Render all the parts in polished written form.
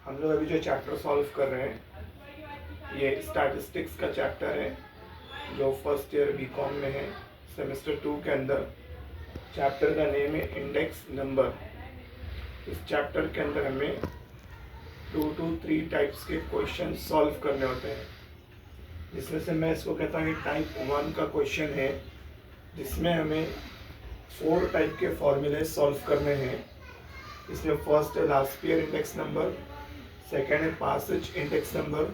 हम लोग अभी जो चैप्टर सॉल्व कर रहे हैं ये स्टैटिस्टिक्स का चैप्टर है जो फर्स्ट ईयर बीकॉम में है सेमेस्टर 2 के अंदर। चैप्टर का नेम है इंडेक्स नंबर। इस चैप्टर के अंदर हमें 2 to 3 टाइप्स के क्वेश्चन सॉल्व करने होते हैं, जिसमें से मैं इसको कहता हूँ टाइप 1 का क्वेश्चन है जिसमें हमें 4 टाइप के फॉर्मूले सॉल्व करने हैं। इसमें फर्स्ट है last year index number, second है पासेज इंडेक्स नंबर,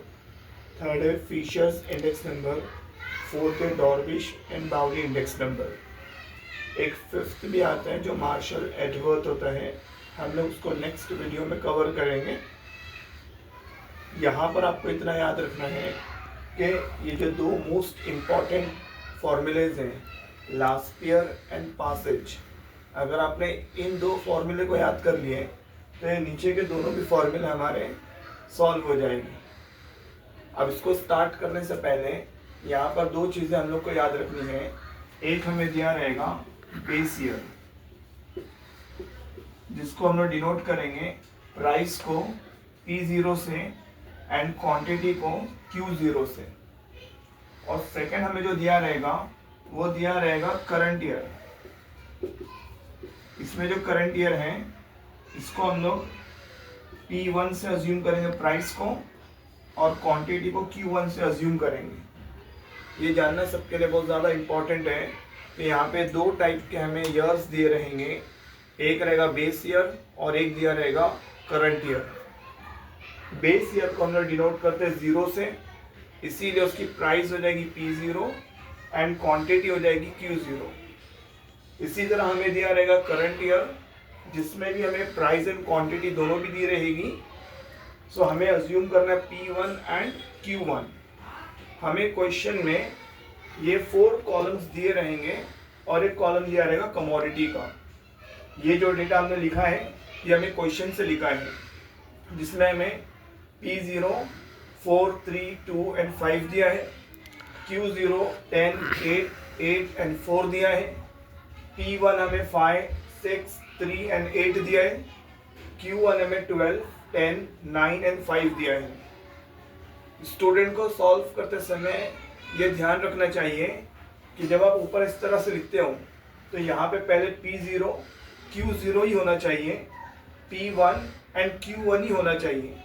थर्ड है फिशर्स इंडेक्स नंबर, फोर्थ है डॉर्विश एंड बाउली इंडेक्स नंबर। एक फिफ्थ भी आता है जो मार्शल एडवर्थ होता है, हम लोग उसको नेक्स्ट वीडियो में कवर करेंगे। यहाँ पर आपको इतना याद रखना है कि ये जो दो मोस्ट इम्पॉर्टेंट फॉर्मूलेज हैं लास्ट ईयर एंड पासेज, अगर आपने इन दो फॉर्मूले को याद कर लिए तो ये नीचे के दोनों भी फॉर्मूले हमारे सॉल्व हो जाएंगे। अब इसको स्टार्ट करने से पहले यहाँ पर दो चीज़ें हम लोग को याद रखनी है। एक हमें दिया रहेगा बेस ईयर, जिसको हम लोग डिनोट करेंगे प्राइस को P0 से एंड क्वांटिटी को Q0 से। और सेकंड हमें जो दिया रहेगा वो दिया रहेगा करंट ईयर। इसमें जो करंट ईयर है इसको हम लोग P1 से अज्यूम करेंगे प्राइस को और क्वांटिटी को Q1 से अज्यूम करेंगे। ये जानना सबके लिए बहुत ज़्यादा इम्पोर्टेंट है कि यहाँ पे दो टाइप के हमें ईयर्स दिए रहेंगे, एक रहेगा बेस ईयर और एक दिया रहेगा करंट ईयर। बेस ईयर को हम लोग डिनोट करते हैं 0 से, इसीलिए उसकी प्राइस हो जाएगी P0 एंड क्वांटिटी हो जाएगी Q0। इसी तरह हमें दिया रहेगा करंट ईयर, जिसमें भी हमें प्राइस एंड क्वांटिटी दोनों भी दी रहेगी। सो हमें अज्यूम करना है P1 एंड Q1। हमें क्वेश्चन में ये 4 कॉलम्स दिए रहेंगे और एक कॉलम दिया रहेगा कमोडिटी का। ये जो डेटा हमने लिखा है ये हमें क्वेश्चन से लिखा है, जिसमें हमें P0 4, 3, 2 एंड 5 दिया है, Q0 10, 8 एंड 4 दिया है, P1 हमें 5, 6, 3 एंड 8 दिया है, Q1 हमें 12, 10, 9 एंड 5 दिया है। स्टूडेंट को सॉल्व करते समय ये ध्यान रखना चाहिए कि जब आप ऊपर इस तरह से लिखते हो तो यहाँ पे पहले P0, Q0 ही होना चाहिए, P1 एंड Q1 ही होना चाहिए।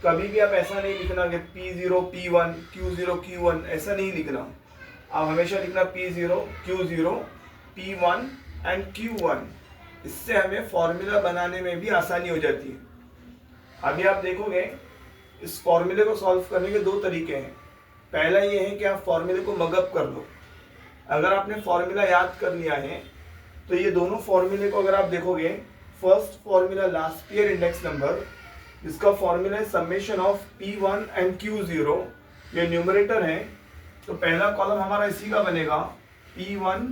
कभी भी आप ऐसा नहीं लिखना कि P0, P1, Q0, Q1, ऐसा नहीं लिखना। आप हमेशा लिखना P0, Q0, P1 and Q1। इससे हमें फॉर्मूला बनाने में भी आसानी हो जाती है। अभी आप देखोगे इस फॉर्मूले को सॉल्व करने के दो तरीके हैं। पहला ये है कि आप फॉर्मूले को मगअप कर लो। अगर आपने फॉर्मूला याद कर लिया है तो ये दोनों फॉर्मूले को अगर आप देखोगे, first formula last year index number, जिसका फॉर्मूला है summation of P1 and Q0, ये न्यूमरेटर है, तो पहला कॉलम हमारा इसी का बनेगा P1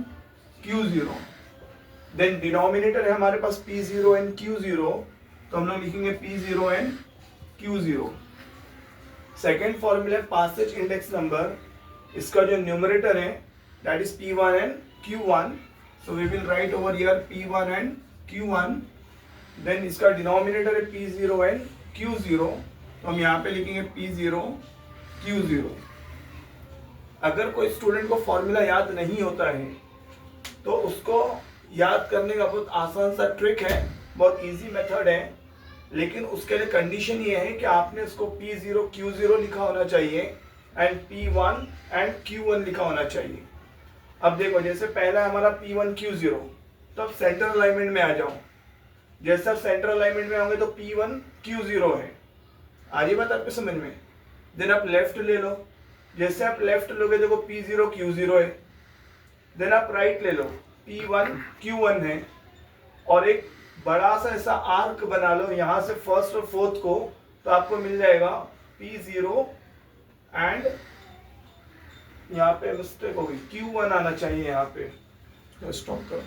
Q0। देन डिनोमिनेटर है हमारे पास P0 एंड Q0, तो हम लोग लिखेंगे P0 and Q0। Second formula है पासेज इंडेक्स नंबर, इसका जो न्यूमरेटर है that is P1 and Q1, so we will write over here P1 and Q1। Then इसका डिनोमिनेटर है P0 एंड Q0, तो हम यहाँ पे लिखेंगे P0 Q0। अगर कोई स्टूडेंट को फॉर्मूला याद नहीं होता है तो उसको याद करने का बहुत आसान सा ट्रिक है, बहुत इजी मेथड है, लेकिन उसके लिए कंडीशन ये है कि आपने इसको P0 Q0 लिखा होना चाहिए एंड P1 एंड Q1 लिखा होना चाहिए। अब देखो, जैसे पहला हमारा P1 Q0, तो अब सेंटर अलाइनमेंट में आ जाओ। जैसे आप सेंटर अलाइनमेंट में होंगे तो P1 Q0 है, आ रही बात आपको समझ में। देन आप लेफ्ट ले लो, जैसे आप लेफ्ट लोगे देखो P0 Q0 है। देन आप राइट ले लो, P1 Q1 है, और एक बड़ा सा ऐसा आर्क बना लो यहाँ से फर्स्ट और फोर्थ को, तो आपको मिल जाएगा P0 एंड यहाँ पे मिस्टेक होगी, Q1 आना चाहिए यहाँ पे। तो स्टॉप करो।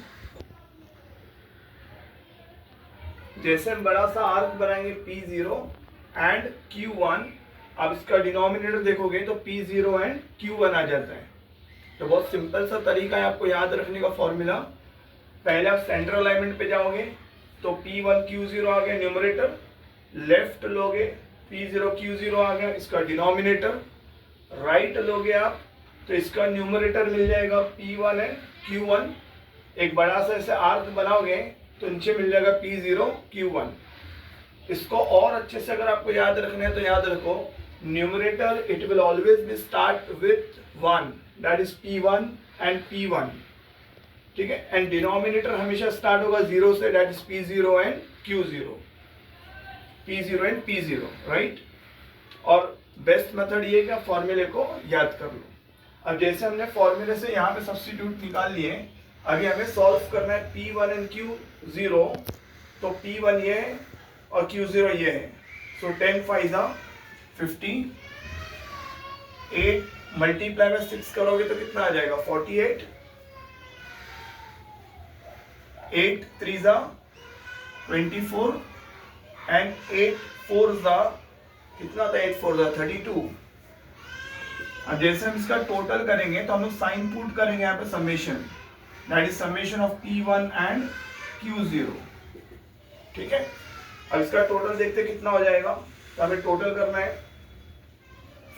जैसे हम बड़ा सा आर्क बनाएंगे P0 एंड Q1, अब इसका डिनोमिनेटर देखोगे तो P0 एंड Q1 आ जाता है। तो बहुत सिंपल सा तरीका है आपको याद रखने का फॉर्मूला। पहले आप सेंट्रल अलाइनमेंट पे जाओगे तो P1 Q0 आ गया न्यूमरेटर, लेफ्ट लोगे P0 Q0 आ गया, इसका डिनोमिनेटर राइट लोगे आप तो इसका न्यूमरेटर मिल जाएगा P1 एंड Q1। एक बड़ा सा ऐसे आर्क बनाओगे तो नीचे मिल जाएगा P0 Q1। इसको और अच्छे से अगर आपको याद रखना है तो याद रखो, numerator it will always be start with 1, that is P1 and P1, ठीक है। एंड डिनोमिनेटर हमेशा स्टार्ट होगा 0 से, that is P0 and Q0, P0 and P0, right. और बेस्ट मेथड ये क्या, फॉर्मूले को याद कर लो। अब जैसे हमने फॉर्मूले से यहाँ पे सब्स्टिट्यूट निकाल लिए, अभी हमें सॉल्व करना है P1 एंड Q0। तो P1 ये है और Q0 ये है, सो 10 5 50, 8 मल्टीप्लाई में 6 करोगे तो कितना आ जाएगा 48, 8 3 24 एंड 8 4 कितना था, 8 4 32। अब जैसे हम इसका टोटल करेंगे तो हम लोग साइन पुट करेंगे यहाँ पे summation, that is summation of P1 and Q0, ठीक है। अब इसका टोटल देखते कितना हो जाएगा, तो हमें टोटल करना है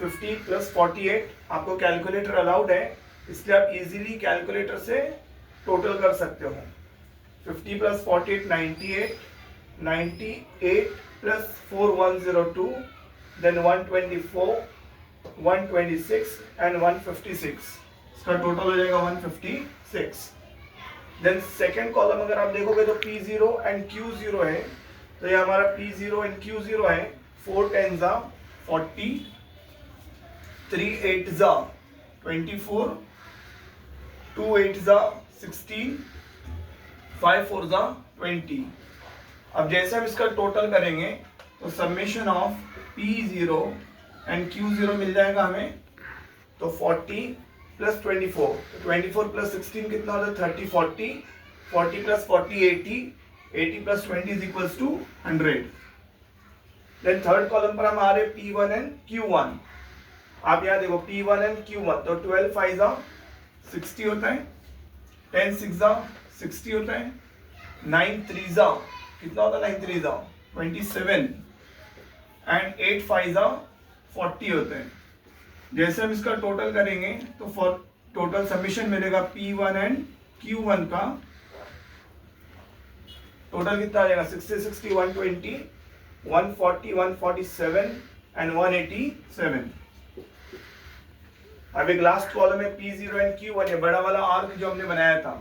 50 प्लस 48। आपको कैलकुलेटर अलाउड है इसलिए आप इजीली कैलकुलेटर से टोटल कर सकते हो। 50 प्लस 48 98, 98 प्लस 4 102, देन 124, 126 एंड 156। इसका टोटल हो जाएगा 156। देन सेकेंड कॉलम अगर आप देखोगे तो P0 एंड Q0 है, तो ये हमारा P0 एंड Q0 है। 4 10 40, 3 8 24, 2 8 16, 5 4 20। अब जैसे हम इसका टोटल करेंगे तो summation of P0 and Q0 मिल जाएगा हमें, तो 40 प्लस 24, 24 प्लस 16 कितना होता है 30, 40, 40 plus 40 80, 80 plus 20 is equals to 100। Then third column पर हम आ रहे P1 एंड Q1। आप यहाँ देखो P1 एंड Q1, तो 12 5 60 होता है, 10 6 60 होता है, 9 3 कितना होता है 9 3 27 एंड 8 5 40 होते हैं। जैसे हम इसका टोटल करेंगे तो फॉर टोटल समीशन मिलेगा P1 एंड Q1 का टोटल कितना आ जाएगा 60 60 120, 140 147 एंड 187। अब एक लास्ट कॉलम है P0 एंड Q1, ये बड़ा वाला आर्क जो हमने बनाया था,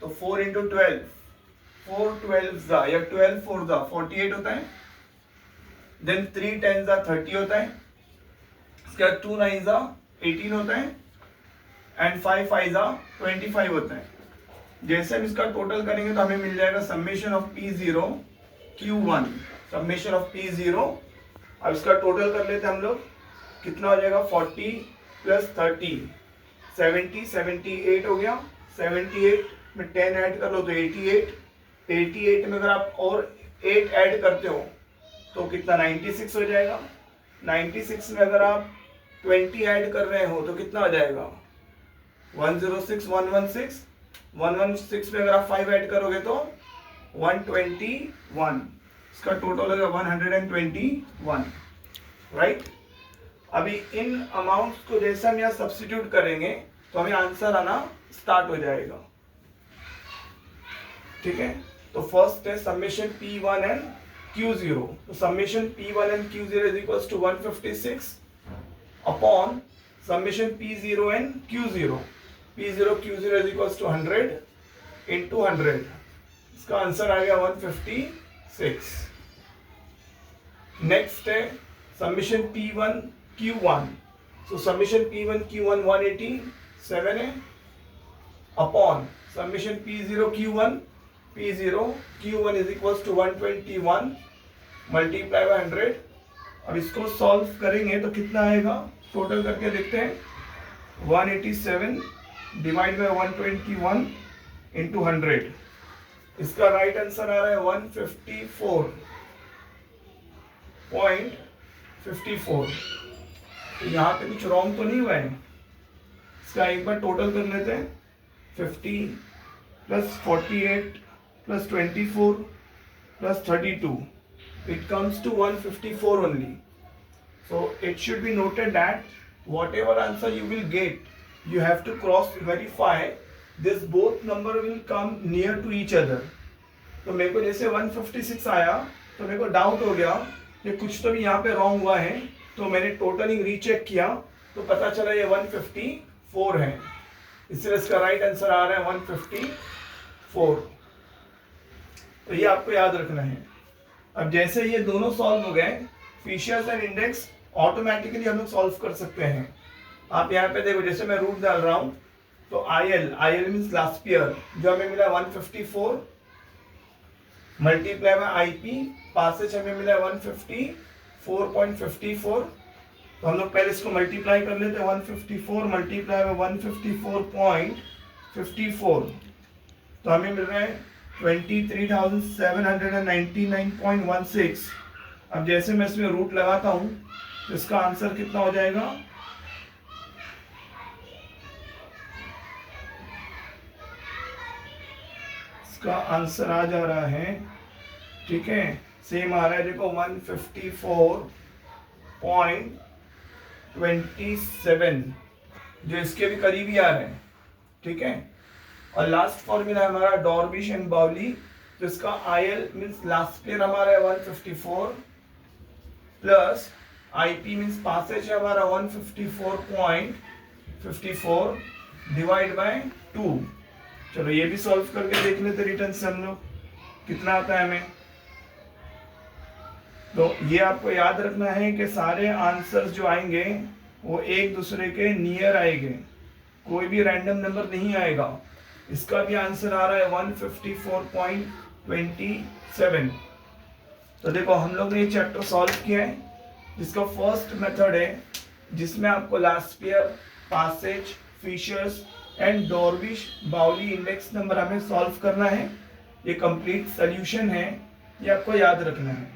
तो 4 इंटू 12, 4 12 या 12 4 48 होता है। देन 3 10 30 होता है, इसके बाद 2 9 18 होता है एंड 5 5 25 होता है। जैसे हम इसका टोटल करेंगे तो हमें मिल जाएगा summation of P0 Q1, summation of P0। अब इसका टोटल कर लेते हैं हम लोग, कितना हो जाएगा 40 प्लस 30 70, 78 हो गया, 78 में 10 ऐड कर लो तो 88, 88 में अगर आप और 8 ऐड करते हो तो कितना 96 हो जाएगा, 96 में अगर आप 20 ऐड कर रहे हो तो कितना हो जाएगा 106, 116, 116 में अगर आप 5 ऐड करोगे तो 121, इसका टोटल होगा 121, राइट। अभी इन अमाउंट्स को जैसे हम यहाँ सब्स्टिट्यूट करेंगे तो हमें आंसर आना स्टार्ट हो जाएगा, ठीक है। तो फर्स्ट है समेशन P1 एंड Q0, तो summation P1 and Q0 is equals to 156 upon summation P0 and Q0, P0 Q0 is equals to 100 into 100, इसका आंसर आ गया 156। नेक्स्ट है summation P1 Q1, so summation P1 Q1 187 है upon summation P0 Q1, P0 Q1 is equals to 121 multiply by 100। अब इसको solve करेंगे तो कितना आएगा, टोटल करके देखते हैं, 187 डिवाइड बाय 121 इंटू 100, इसका राइट आंसर आ रहा है 154.54। तो यहाँ पे कुछ रॉन्ग तो नहीं हुआ है, इसका एक बार टोटल कर लेते हैं, 50 plus 48 plus 24 plus 32, it comes to 154 only. So it should be noted that whatever answer you will get, you have to cross verify this both number will come near to each other. तो मेरे को जैसे 156 आया तो मेरे को doubt हो गया कि कुछ तो भी यहाँ पे रॉन्ग हुआ है, तो मैंने टोटलिंग रीचेक किया तो पता चला ये 154 है, इसलिए इसका राइट आंसर आ रहा है 154। तो ये आपको याद रखना है। अब जैसे ये दोनों सॉल्व हो गए, फिशर्स एंड इंडेक्स ऑटोमेटिकली हम लोग सॉल्व कर सकते हैं। आप यहाँ पे देखो, जैसे मैं रूट डाल रहा हूँ तो IL मीन्स लास्ट ईयर जो हमें मिला 154 मल्टीप्लाई बाय IP, पासेज हमें मिला 154.54। तो हम लोग पहले इसको मल्टीप्लाई कर लेते हैं, 154 मल्टीप्लाई बाय 154.54, तो हमें मिल रहा है 23,799.16। अब जैसे मैं इसमें रूट लगाता हूँ तो इसका आंसर कितना हो जाएगा, इसका आंसर आ जा रहा है, ठीक है, सेम आ रहा है, देखो 154.27, जो इसके भी करीबी आ रहे हैं, ठीक है। और लास्ट फॉर्मूला है हमारा डॉर्बिश एंड बाउली, तो इसका IL मीन्स लास्ट ईयर हमारा है 154 प्लस IP मीन्स पासेज है हमारा 154.54 डिवाइड बाय 2। चलो ये भी सॉल्व करके देख लेते रिटर्न से हम लोग कितना आता है हमें। तो ये आपको याद रखना है कि सारे आंसर्स जो आएंगे वो एक दूसरे के नियर आएंगे, कोई भी रैंडम नंबर नहीं आएगा। इसका भी आंसर आ रहा है 154.27। तो देखो हम लोग ने ये चैप्टर सॉल्व किया है, जिसका फर्स्ट मेथड है जिसमें आपको last year, Paasche's, Fisher's and Dorbish Bowley index number हमें सॉल्व करना है। ये कंप्लीट सॉल्यूशन है, ये आपको याद रखना है।